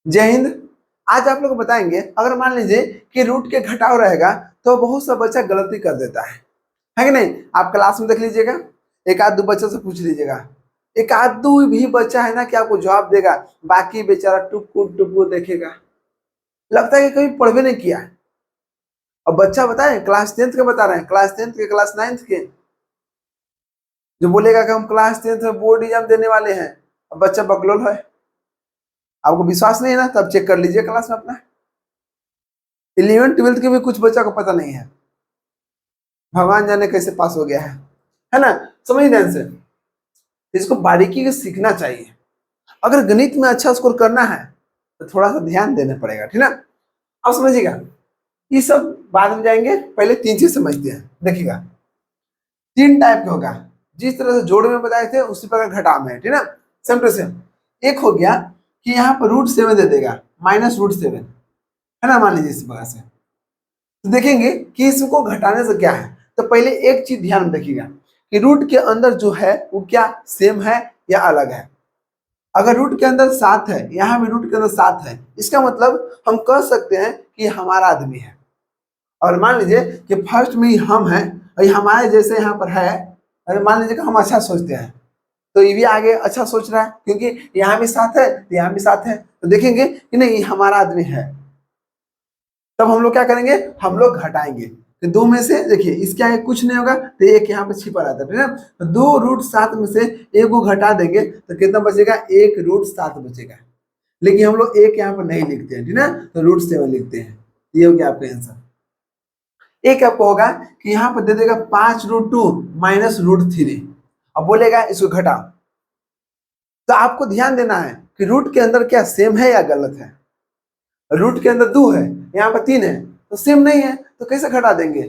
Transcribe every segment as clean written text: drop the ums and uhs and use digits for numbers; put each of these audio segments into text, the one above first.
जय हिंद। आज आप लोग को बताएंगे, अगर मान लीजिए कि रूट के घटाव रहेगा तो बहुत सा बच्चा गलती कर देता है कि नहीं। आप क्लास में देख लीजिएगा, एक आध दो बच्चों से पूछ लीजिएगा, एक आध दो भी बच्चा है ना कि आपको जवाब देगा, बाकी बेचारा टुकु टुकु देखेगा, लगता है कि कभी पढ़ भी नहीं किया है। अब बच्चा बताए क्लास 10th के बता रहे हैं, क्लास 10th के, क्लास 9th के, जो बोलेगा कि हम क्लास 10th में बोर्ड एग्जाम देने वाले हैं। अब बच्चा बकलोल है, आपको विश्वास नहीं है ना, तब चेक कर लीजिए क्लास में अपना। 11th 12th के भी कुछ बच्चा को पता नहीं है, भगवान जाने कैसे पास हो गया है ना। समझ ध्यान से, इसको बारीकी से सीखना चाहिए। अगर गणित में अच्छा स्कोर करना है तो थोड़ा सा ध्यान देना पड़ेगा, ठीक ना। अब समझिएगा, ये सब बाद में जाएंगे, पहले तीन चीज समझते हैं। देखिएगा, तीन टाइप के होगा, जिस तरह से जोड़ में बताए थे उसी प्रकार घटाव में है, ठीक ना। Same to same. एक हो गया कि यहाँ पर √7 दे देगा, -√7, है ना, मान लीजिए इस प्रकार से। तो देखेंगे कि इसको घटाने से क्या है। तो पहले एक चीज ध्यान में रखिएगा कि रूट के अंदर जो है वो क्या सेम है या अलग है। अगर रूट के अंदर 7 है, यहाँ भी रूट के अंदर 7 है, इसका मतलब हम कह सकते हैं कि हमारा आदमी है। और मान लीजिए कि फर्स्ट में ही हम है और हमारे जैसे यहाँ पर है, अरे मान लीजिए कि हम अच्छा सोचते हैं तो ये भी आगे अच्छा सोच रहा है, क्योंकि यहाँ भी 7 है तो यहाँ भी 7 है, तो देखेंगे कि नहीं हमारा आदमी है। तब हम लोग क्या करेंगे, हम लोग घटाएंगे। तो दो में से देखिए इसके आगे कुछ नहीं होगा तो एक यहाँ पे छिपा रहता है, ठीक है। तो 2√7 में से एक को घटा देंगे तो कितना बचेगा, 1√7 बचेगा। लेकिन हम लोग एक यहाँ पर नहीं लिखते हैं, ठीक है, तो √7 लिखते हैं। ये हो गया आपका आंसर। एक आपको होगा कि यहाँ पर दे देगा 5√2 -√3, अब बोलेगा इसको घटा। तो आपको ध्यान देना है कि रूट के अंदर क्या सेम है या गलत है। रूट के अंदर 2 है, यहाँ पर 3 है, तो सेम नहीं है, तो कैसे घटा देंगे।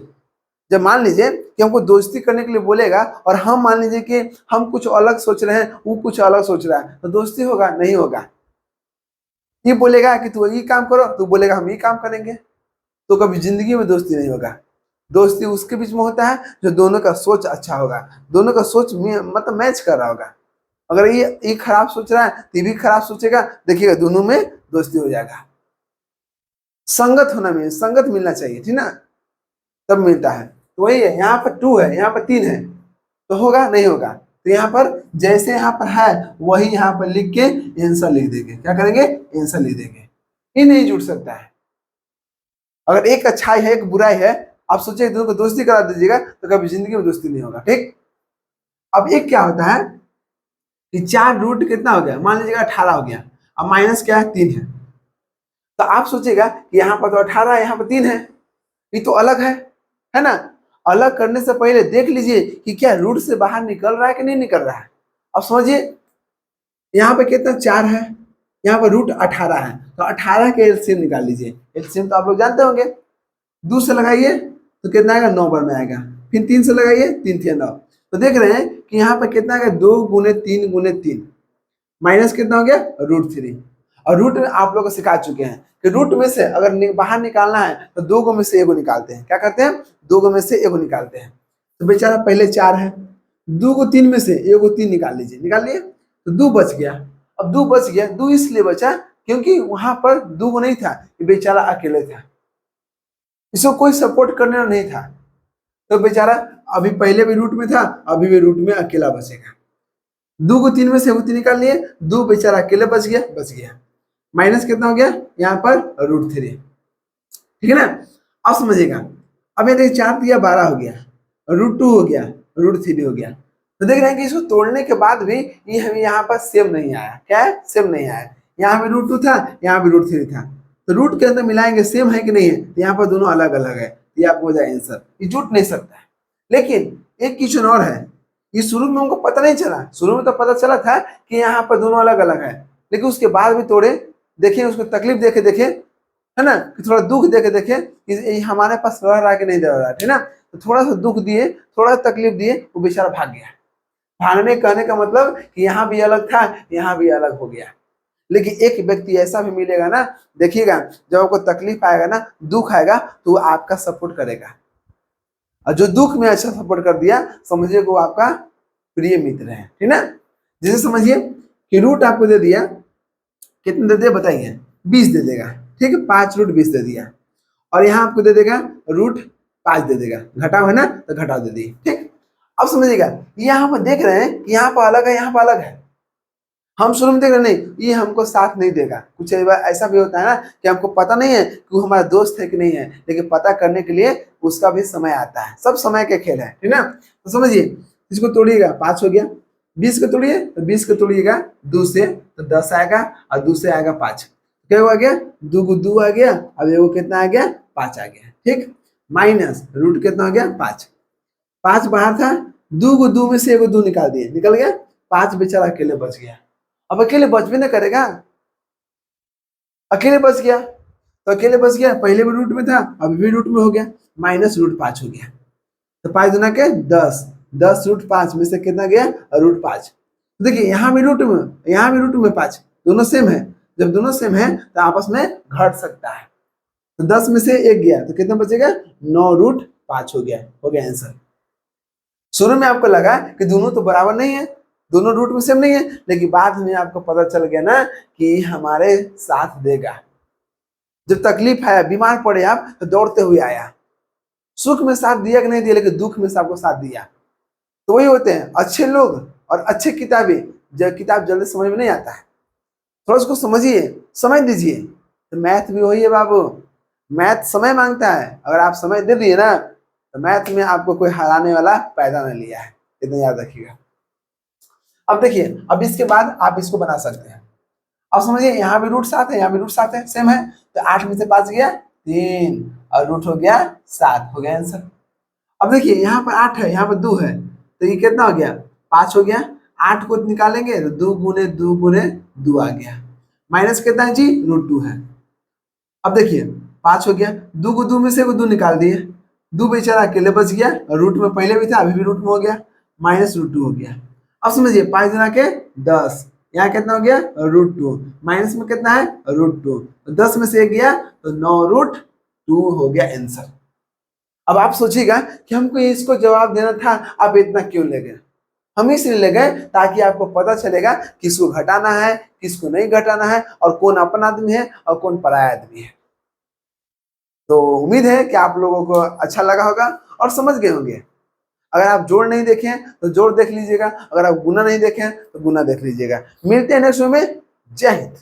जब मान लीजिए कि हमको दोस्ती करने के लिए बोलेगा और हम मान लीजिए कि हम कुछ अलग सोच रहे हैं, वो कुछ अलग सोच रहा है, तो दोस्ती होगा नहीं होगा। ये बोलेगा कि तू ये काम करो, तू बोलेगा हम ये काम करेंगे, तो कभी जिंदगी में दोस्ती नहीं होगा। दोस्ती उसके बीच में होता है जो दोनों का सोच अच्छा होगा, दोनों का सोच मतलब मैच कर रहा होगा। अगर ये खराब सोच रहा है तो ये भी खराब सोचेगा, देखिएगा दोनों में दोस्ती हो जाएगा। संगत होना में संगत मिलना चाहिए, ठीक ना, तब मिलता है। तो वही है, यहाँ पर 2 है, यहाँ पर 3 है, तो होगा नहीं होगा। तो यहाँ पर जैसे यहाँ पर है वही यहाँ पर लिख के आंसर लिख देंगे। क्या करेंगे, आंसर लिख देंगे। ये नहीं जुड़ सकता है। अगर एक अच्छाई है एक बुराई है, आप सोचिए दोनों को दोस्ती करा दीजिएगा तो कभी जिंदगी में दोस्ती नहीं होगा, ठीक। अब एक क्या होता है कि 4 रूट कितना हो गया, मान लीजिएगा 18 हो गया, अब माइनस क्या है 3 है, तो आप सोचिएगा कि यहाँ पर तो 18 है, यहाँ पर 3 है, ये तो अलग है ना। अलग करने से पहले देख लीजिए कि क्या रूट से बाहर निकल रहा है कि नहीं निकल रहा है। अब समझिए यहाँ पे कितना 4 है, यहाँ पर √18 है, तो 18 के एलसीएम निकाल लीजिए। एलसीएम तो आप लोग जानते होंगे, 2 से लगाइए तो कितना आएगा, 9 बार में आएगा। फिर 3 से लगाइए, 3 3 9, तो देख रहे हैं कि यहाँ पर कितना आएगा, 2 × 3 × 3, माइनस कितना हो गया, √3। और रूट में आप लोग को सिखा चुके हैं कि रूट में से अगर बाहर निकालना है तो 2 गो में से एगो निकालते हैं। क्या करते हैं, 2 गो में से एगो निकालते हैं। तो बेचारा पहले 4 है, 2 को 3 में से एगो 3 निकाल लीजिए, निकाल लिए तो 2 बच गया। अब 2 बच गया, 2 इसलिए बचा क्योंकि वहां पर 2 गो नहीं था, बेचारा अकेले था, इसको कोई सपोर्ट करने वाला नहीं था, तो बेचारा अभी पहले भी रूट में था, अभी भी रूट में अकेला बचेगा। 2 को 3 में से 3 निकाल लिए, 2 बेचारा अकेले बच गया। माइनस कितना हो गया, यहाँ पर √3, ठीक है ना। अब समझिएगा, अब ये देखिए 4 दिया 12 हो गया, √2 हो गया, √3 हो गया। तो देख रहे हैं कि इसको तोड़ने के बाद भी ये हमें यहाँ पर सेम नहीं आया। क्या है, सेम नहीं आया। यहाँ पे √2 था, यहाँ पे √3 था, तो रूट के अंदर मिलाएंगे सेम है कि नहीं है, तो यहाँ पर दोनों अलग अलग है, ये आपको हो जाए आंसर। ये जुट नहीं सकता है। लेकिन एक क्वेश्चन और है, ये शुरू में हमको पता नहीं चला, शुरू में तो पता चला था कि यहाँ पर दोनों अलग अलग है, लेकिन उसके बाद भी तोड़े, देखिए उसको तकलीफ देखे है ना, कि थोड़ा दुख देखे कि हमारे पास रह रहा है कि नहीं रह रहा है, ठीक ना। तो थोड़ा सा दुख दिए, थोड़ा सा तकलीफ दिए, वो बेचारा भाग गया। भागने कहने का मतलब कि यहाँ भी अलग था, यहाँ भी अलग हो गया। लेकिन एक व्यक्ति ऐसा भी मिलेगा ना, देखिएगा जब आपको तकलीफ आएगा ना, दुख आएगा, तो वो आपका सपोर्ट करेगा, और जो दुख में अच्छा सपोर्ट कर दिया समझिए वो आपका प्रिय मित्र है, ठीक ना। जैसे समझिए कि रूट आपको दे दिया, कितने दे दिया बताइए, 20 दे देगा। ठीक है, 5√20 दे दिया। और यहाँ आपको दे देगा √5 दे देगा, घटाओ है ना, तो घटाओ दे दी। ठीक, अब समझिएगा, यहाँ पर देख रहे हैं कि यहाँ पर अलग है, यहाँ पर अलग है। हम शुरू में देख रहे नहीं, ये हमको साथ नहीं देगा। कुछ बार ऐसा भी होता है ना कि हमको पता नहीं है कि वो हमारा दोस्त है कि नहीं है, लेकिन पता करने के लिए उसका भी समय आता है। सब समय के खेल है, ठीक ना। तो समझिए, इसको तोड़िएगा, 5 हो गया। 20 को तोड़िए, तो 20 को तोड़िएगा 2 से, तो 10 आएगा, और 2 से आएगा 5। क्या हुआ गया, 2 को 2 आ गया, अब एगो कितना आ गया, 5 आ गया। ठीक, माइनस रूट कितना हो गया, 5। 5 बाहर था, 2 को 2 में से एगो 2 निकाल दिए, निकल गया। 5 बेचारा अकेले बच गया। अब अकेले बच भी ना करेगा, अकेले बच गया, तो अकेले बच गया, पहले भी रूट में था, अभी भी रूट में हो गया, -√5 हो गया। तो 5 गुना के 10, 10√5 में से कितना गया, √5। देखिए यहाँ भी रूट में, यहाँ भी रूट में 5, दोनों सेम है। जब दोनों सेम है तो आपस में घट सकता है। तो 10 में से 1 गया, तो कितना बचेगा, 9√5 हो गया आंसर। शुरू में आपको लगा कि दोनों तो बराबर नहीं है, दोनों रूट में सेम नहीं है, लेकिन बाद में आपको पता चल गया ना कि हमारे साथ देगा। जब तकलीफ है, बीमार पड़े आप, तो दौड़ते हुए आया, सुख में साथ दिया कि नहीं दिया, लेकिन दुख में सबको साथ दिया। तो वही होते हैं अच्छे लोग और अच्छे किताबें। जब किताब जल्दी समझ में नहीं आता है, थोड़ा उसको समझिए, समझ दीजिए। तो मैथ भी वही है बाबू, मैथ समय मांगता है। अगर आप समय दे दिए ना, तो मैथ में आपको कोई हराने वाला पैदा नहीं लिया है, इतना याद रखिएगा। अब देखिए, अब इसके बाद आप इसको बना सकते हैं। अब समझिए, यहाँ भी √7 है, यहाँ भी √7 है, सेम है। तो 8 में से 5 गया 3, और रूट हो गया 7, हो गया आंसर। अब देखिए, यहाँ पर 8 है, यहाँ पर 2 है, तो ये कितना हो गया, 5 हो गया। 8 को निकालेंगे तो 2 गुने 2 गुने 2 आ गया, माइनस कितना है जी, √2 है। अब देखिए 5 हो गया, 2 को 2 में से 2 निकाल दिए, 2 बेचारा अकेले बच गया, रूट में पहले भी था, अभी भी रूट में हो गया, -√2 हो गया। अब समझिए, 5 गुना के 10, यहाँ कितना हो गया, √2, माइनस में कितना है, √2, तो 10 में से 1 गया, तो 9√2 हो गया आंसर। अब आप सोचिएगा कि हमको इसको जवाब देना था, आप इतना क्यों ले गए। हम इसलिए ले गए ताकि आपको पता चलेगा किसको घटाना है, किसको नहीं घटाना है, और कौन अपना आदमी है और कौन पराया आदमी है। तो उम्मीद है कि आप लोगों को अच्छा लगा होगा और समझ गए होंगे। अगर आप जोड़ नहीं देखें तो जोड़ देख लीजिएगा, अगर आप गुना नहीं देखें तो गुना देख लीजिएगा। मिलते हैं नेक्स्ट में। जय हिंद।